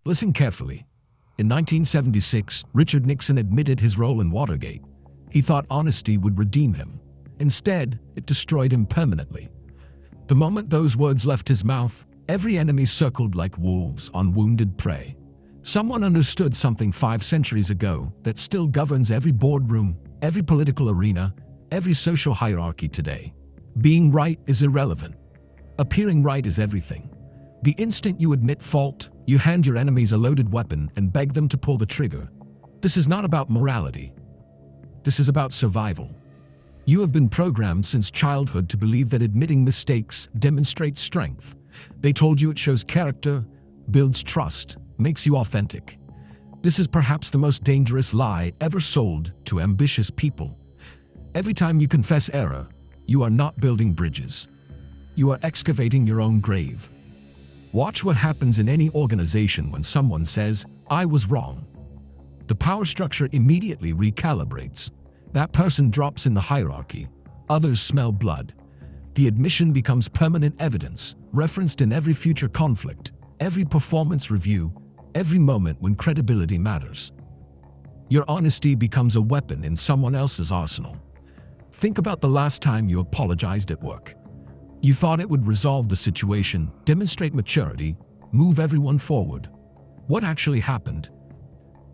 Listen carefully. In 1976, Richard Nixon admitted his role in Watergate. He thought honesty would redeem him. Instead, it destroyed him permanently. The moment those words left his mouth, every enemy circled like wolves on wounded prey. Someone understood something 5 centuries ago that still governs every boardroom, every political arena, every social hierarchy today. Being right is irrelevant. Appearing right is everything. The instant you admit fault, you hand your enemies a loaded weapon and beg them to pull the trigger. This is not about morality. This is about survival. You have been programmed since childhood to believe that admitting mistakes demonstrates strength. They told you it shows character, builds trust, makes you authentic. This is perhaps the most dangerous lie ever sold to ambitious people. Every time you confess error, you are not building bridges. You are excavating your own grave. Watch what happens in any organization when someone says, "I was wrong." The power structure immediately recalibrates. That person drops in the hierarchy. Others smell blood. The admission becomes permanent evidence, referenced in every future conflict, every performance review, every moment when credibility matters. Your honesty becomes a weapon in someone else's arsenal. Think about the last time you apologized at work. You thought it would resolve the situation, demonstrate maturity, move everyone forward. What actually happened?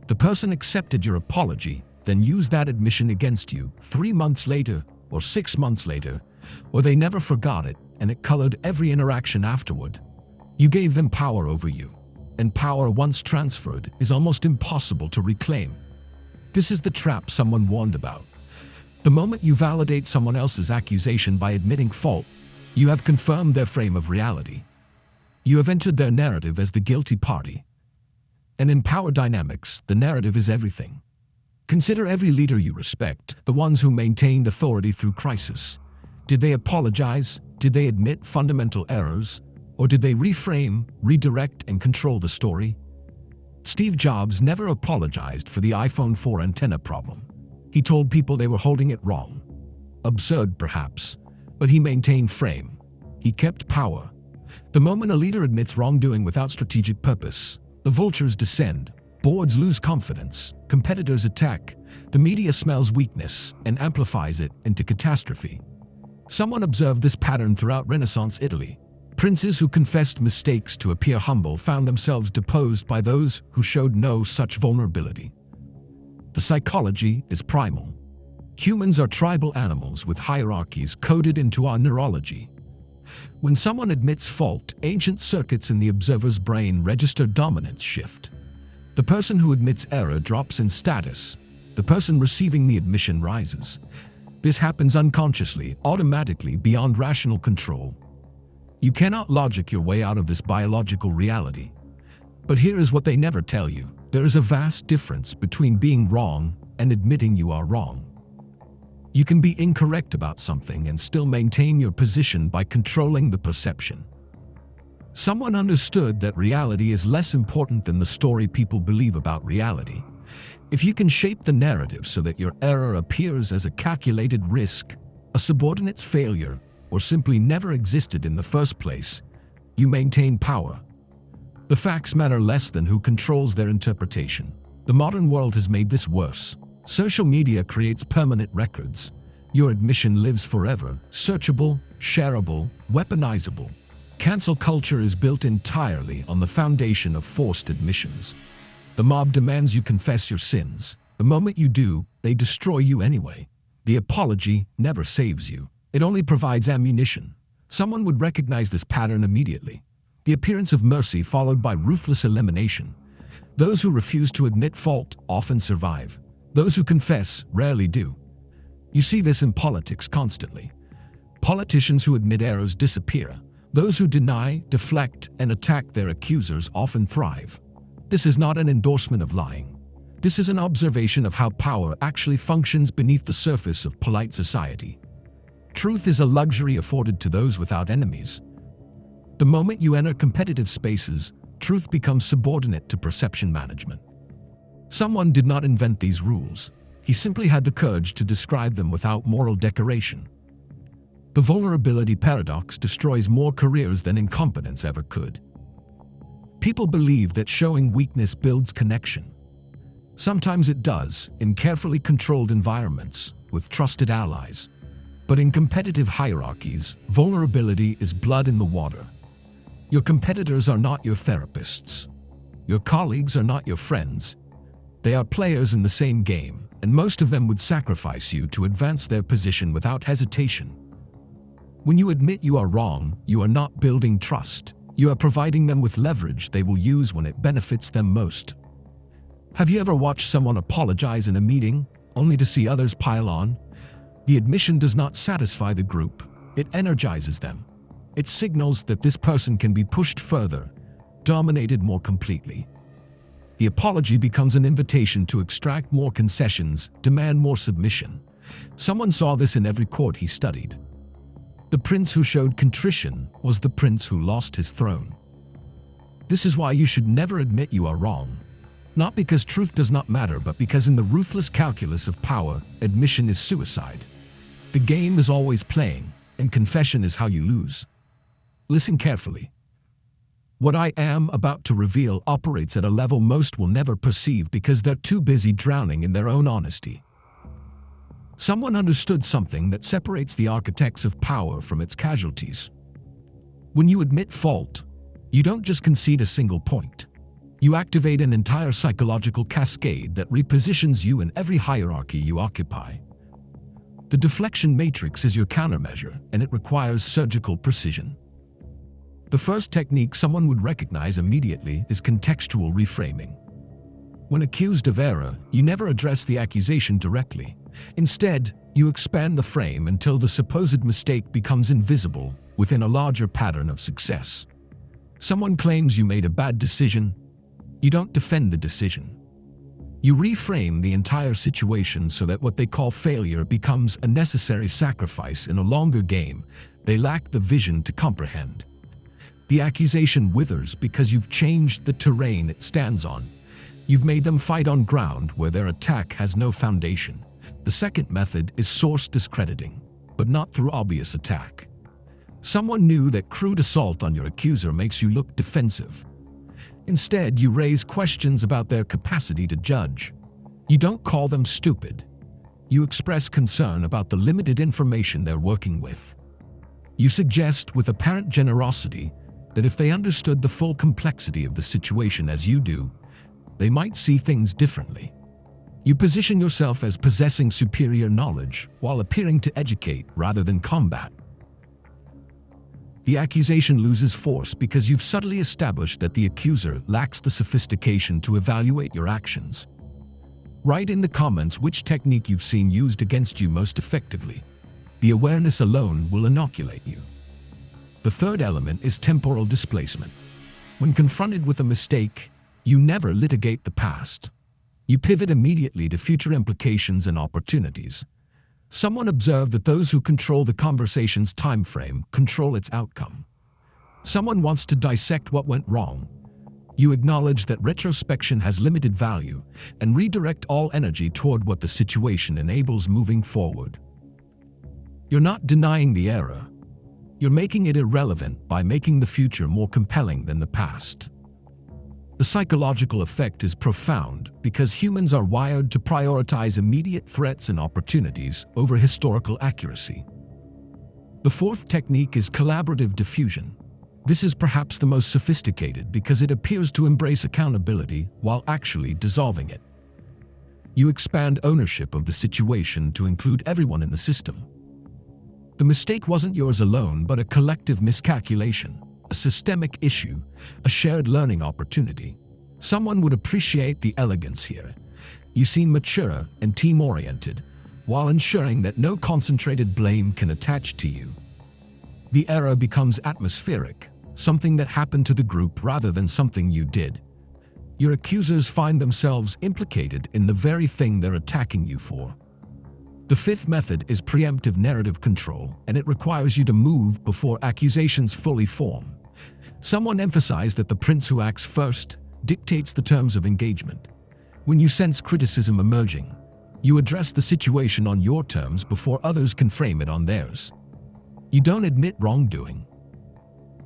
The person accepted your apology, then used that admission against you 3 months later or 6 months later, or they never forgot it and it colored every interaction afterward. You gave them power over you, and power once transferred is almost impossible to reclaim. This is the trap someone warned about. The moment you validate someone else's accusation by admitting fault, you have confirmed their frame of reality. You have entered their narrative as the guilty party. And in power dynamics, the narrative is everything. Consider every leader you respect, the ones who maintained authority through crisis. Did they apologize? Did they admit fundamental errors? Or did they reframe, redirect, and control the story? Steve Jobs never apologized for the iPhone 4 antenna problem. He told people they were holding it wrong. Absurd, perhaps, but he maintained frame. He kept power. The moment a leader admits wrongdoing without strategic purpose, the vultures descend, boards lose confidence, competitors attack, the media smells weakness and amplifies it into catastrophe. Someone observed this pattern throughout Renaissance Italy. Princes who confessed mistakes to appear humble found themselves deposed by those who showed no such vulnerability. The psychology is primal. Humans are tribal animals with hierarchies coded into our neurology. When someone admits fault, ancient circuits in the observer's brain register dominance shift. The person who admits error drops in status. The person receiving the admission rises. This happens unconsciously, automatically, beyond rational control. You cannot logic your way out of this biological reality. But here is what they never tell you. There is a vast difference between being wrong and admitting you are wrong. You can be incorrect about something and still maintain your position by controlling the perception. Someone understood that reality is less important than the story people believe about reality. If you can shape the narrative so that your error appears as a calculated risk, a subordinate's failure, or simply never existed in the first place, you maintain power. The facts matter less than who controls their interpretation. The modern world has made this worse. Social media creates permanent records. Your admission lives forever, searchable, shareable, weaponizable. Cancel culture is built entirely on the foundation of forced admissions. The mob demands you confess your sins. The moment you do, they destroy you anyway. The apology never saves you. It only provides ammunition. Someone would recognize this pattern immediately. The appearance of mercy followed by ruthless elimination. Those who refuse to admit fault often survive. Those who confess rarely do. You see this in politics constantly. Politicians who admit errors disappear. Those who deny, deflect, and attack their accusers often thrive. This is not an endorsement of lying. This is an observation of how power actually functions beneath the surface of polite society. Truth is a luxury afforded to those without enemies. The moment you enter competitive spaces, truth becomes subordinate to perception management. Someone did not invent these rules. He simply had the courage to describe them without moral decoration. The vulnerability paradox destroys more careers than incompetence ever could. People believe that showing weakness builds connection. Sometimes it does, in carefully controlled environments, with trusted allies. But in competitive hierarchies, vulnerability is blood in the water. Your competitors are not your therapists. Your colleagues are not your friends. They are players in the same game, and most of them would sacrifice you to advance their position without hesitation. When you admit you are wrong, you are not building trust. You are providing them with leverage they will use when it benefits them most. Have you ever watched someone apologize in a meeting, only to see others pile on? The admission does not satisfy the group. It energizes them. It signals that this person can be pushed further, dominated more completely. The apology becomes an invitation to extract more concessions, demand more submission. Someone saw this in every court he studied. The prince who showed contrition was the prince who lost his throne. This is why you should never admit you are wrong. Not because truth does not matter, but because in the ruthless calculus of power, admission is suicide. The game is always playing, and confession is how you lose. Listen carefully. What I am about to reveal operates at a level most will never perceive because they're too busy drowning in their own honesty. Someone understood something that separates the architects of power from its casualties. When you admit fault, you don't just concede a single point. You activate an entire psychological cascade that repositions you in every hierarchy you occupy. The deflection matrix is your countermeasure, and it requires surgical precision. The first technique someone would recognize immediately is contextual reframing. When accused of error, you never address the accusation directly. Instead, you expand the frame until the supposed mistake becomes invisible within a larger pattern of success. Someone claims you made a bad decision. You don't defend the decision. You reframe the entire situation so that what they call failure becomes a necessary sacrifice in a longer game they lack the vision to comprehend. The accusation withers because you've changed the terrain it stands on. You've made them fight on ground where their attack has no foundation. The second method is source discrediting, but not through obvious attack. Someone knew that crude assault on your accuser makes you look defensive. Instead, you raise questions about their capacity to judge. You don't call them stupid. You express concern about the limited information they're working with. You suggest with apparent generosity that if they understood the full complexity of the situation as you do, they might see things differently. You position yourself as possessing superior knowledge while appearing to educate rather than combat. The accusation loses force because you've subtly established that the accuser lacks the sophistication to evaluate your actions. Write in the comments which technique you've seen used against you most effectively. The awareness alone will inoculate you. The third element is temporal displacement. When confronted with a mistake, you never litigate the past. You pivot immediately to future implications and opportunities. Someone observed that those who control the conversation's time frame control its outcome. Someone wants to dissect what went wrong. You acknowledge that retrospection has limited value and redirect all energy toward what the situation enables moving forward. You're not denying the error. You're making it irrelevant by making the future more compelling than the past. The psychological effect is profound because humans are wired to prioritize immediate threats and opportunities over historical accuracy. The fourth technique is collaborative diffusion. This is perhaps the most sophisticated because it appears to embrace accountability while actually dissolving it. You expand ownership of the situation to include everyone in the system. The mistake wasn't yours alone, but a collective miscalculation. A systemic issue, a shared learning opportunity. Someone would appreciate the elegance here. You seem mature and team-oriented, while ensuring that no concentrated blame can attach to you. The error becomes atmospheric, something that happened to the group rather than something you did. Your accusers find themselves implicated in the very thing they're attacking you for. The fifth method is preemptive narrative control, and it requires you to move before accusations fully form. Someone emphasized that the prince who acts first dictates the terms of engagement. When you sense criticism emerging, you address the situation on your terms before others can frame it on theirs. You don't admit wrongdoing.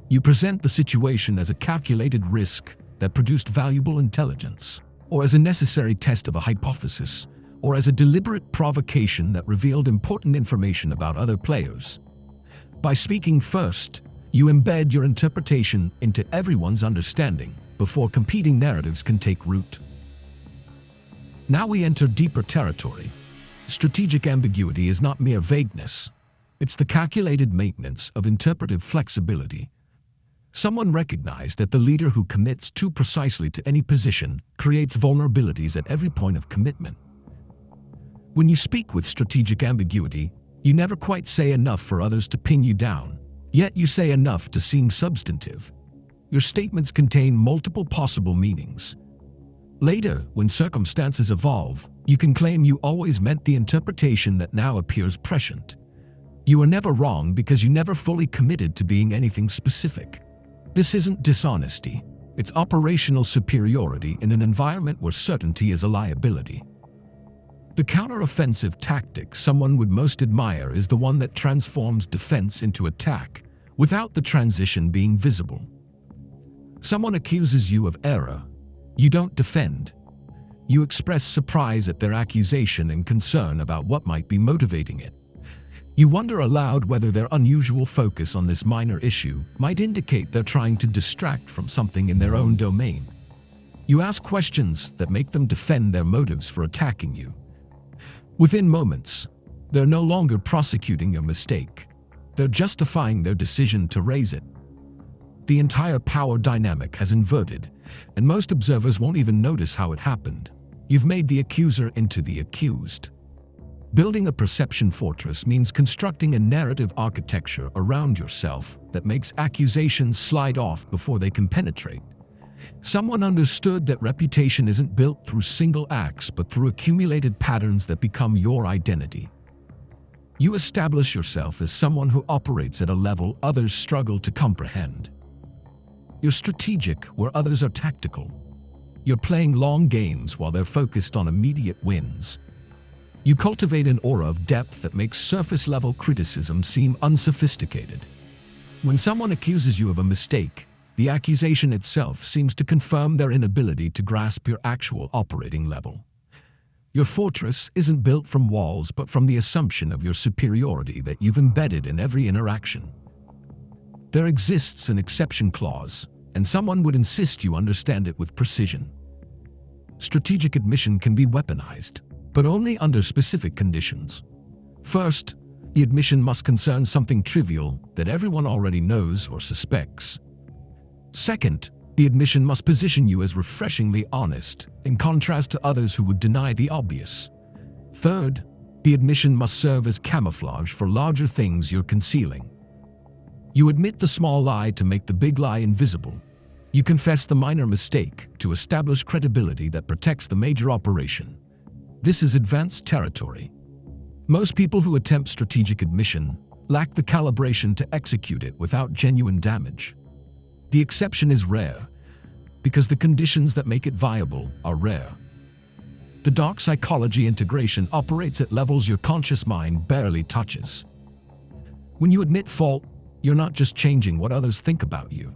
You present the situation as a calculated risk that produced valuable intelligence, or as a necessary test of a hypothesis, or as a deliberate provocation that revealed important information about other players. By speaking first, you embed your interpretation into everyone's understanding before competing narratives can take root. Now we enter deeper territory. Strategic ambiguity is not mere vagueness. It's the calculated maintenance of interpretive flexibility. Someone recognized that the leader who commits too precisely to any position creates vulnerabilities at every point of commitment. When you speak with strategic ambiguity, you never quite say enough for others to pin you down, yet you say enough to seem substantive. Your statements contain multiple possible meanings. Later, when circumstances evolve, you can claim you always meant the interpretation that now appears prescient. You are never wrong because you never fully committed to being anything specific. This isn't dishonesty. It's operational superiority in an environment where certainty is a liability. The counter-offensive tactic someone would most admire is the one that transforms defense into attack, without the transition being visible. Someone accuses you of error. You don't defend. You express surprise at their accusation and concern about what might be motivating it. You wonder aloud whether their unusual focus on this minor issue might indicate they're trying to distract from something in their own domain. You ask questions that make them defend their motives for attacking you. Within moments, they're no longer prosecuting your mistake. They're justifying their decision to raise it. The entire power dynamic has inverted, and most observers won't even notice how it happened. You've made the accuser into the accused. Building a perception fortress means constructing a narrative architecture around yourself that makes accusations slide off before they can penetrate. Someone understood that reputation isn't built through single acts but through accumulated patterns that become your identity. You establish yourself as someone who operates at a level others struggle to comprehend. You're strategic where others are tactical. You're playing long games while they're focused on immediate wins. You cultivate an aura of depth that makes surface-level criticism seem unsophisticated. When someone accuses you of a mistake, the accusation itself seems to confirm their inability to grasp your actual operating level. Your fortress isn't built from walls but from the assumption of your superiority that you've embedded in every interaction. There exists an exception clause, and someone would insist you understand it with precision. Strategic admission can be weaponized, but only under specific conditions. First, the admission must concern something trivial that everyone already knows or suspects. Second, the admission must position you as refreshingly honest, in contrast to others who would deny the obvious. Third, the admission must serve as camouflage for larger things you're concealing. You admit the small lie to make the big lie invisible. You confess the minor mistake to establish credibility that protects the major operation. This is advanced territory. Most people who attempt strategic admission lack the calibration to execute it without genuine damage. The exception is rare, because the conditions that make it viable are rare. The dark psychology integration operates at levels your conscious mind barely touches. When you admit fault, you're not just changing what others think about you.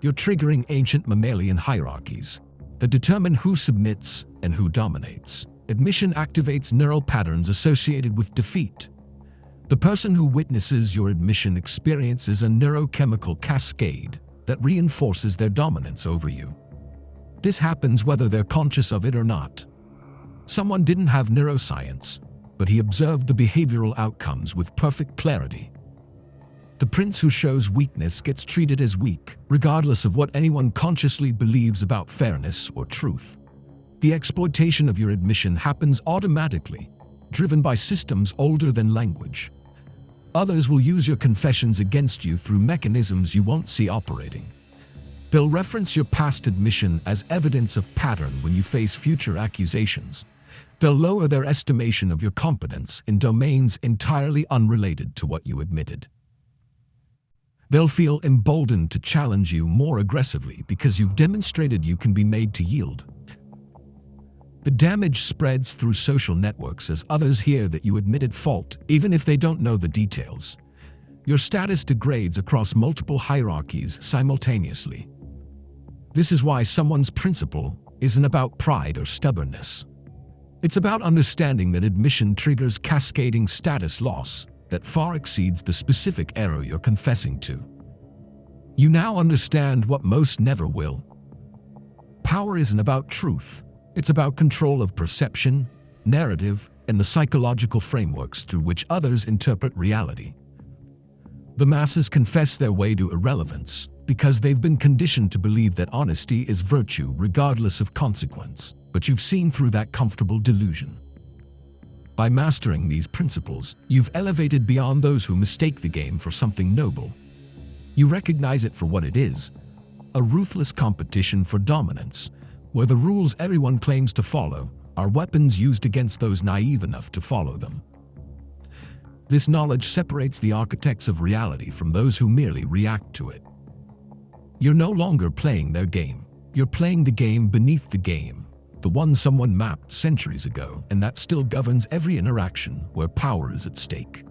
You're triggering ancient mammalian hierarchies that determine who submits and who dominates. Admission activates neural patterns associated with defeat. The person who witnesses your admission experiences a neurochemical cascade that reinforces their dominance over you. This happens whether they're conscious of it or not. Someone didn't have neuroscience, but he observed the behavioral outcomes with perfect clarity. The prince who shows weakness gets treated as weak, regardless of what anyone consciously believes about fairness or truth. The exploitation of your admission happens automatically, driven by systems older than language. Others will use your confessions against you through mechanisms you won't see operating. They'll reference your past admission as evidence of pattern when you face future accusations. They'll lower their estimation of your competence in domains entirely unrelated to what you admitted. They'll feel emboldened to challenge you more aggressively because you've demonstrated you can be made to yield. The damage spreads through social networks as others hear that you admitted fault, even if they don't know the details. Your status degrades across multiple hierarchies simultaneously. This is why someone's principle isn't about pride or stubbornness. It's about understanding that admission triggers cascading status loss that far exceeds the specific error you're confessing to. You now understand what most never will. Power isn't about truth. It's about control of perception, narrative, and the psychological frameworks through which others interpret reality. The masses confess their way to irrelevance because they've been conditioned to believe that honesty is virtue regardless of consequence, but you've seen through that comfortable delusion. By mastering these principles, you've elevated beyond those who mistake the game for something noble. You recognize it for what it is, a ruthless competition for dominance, where the rules everyone claims to follow are weapons used against those naive enough to follow them. This knowledge separates the architects of reality from those who merely react to it. You're no longer playing their game. You're playing the game beneath the game, the one someone mapped centuries ago, and that still governs every interaction where power is at stake.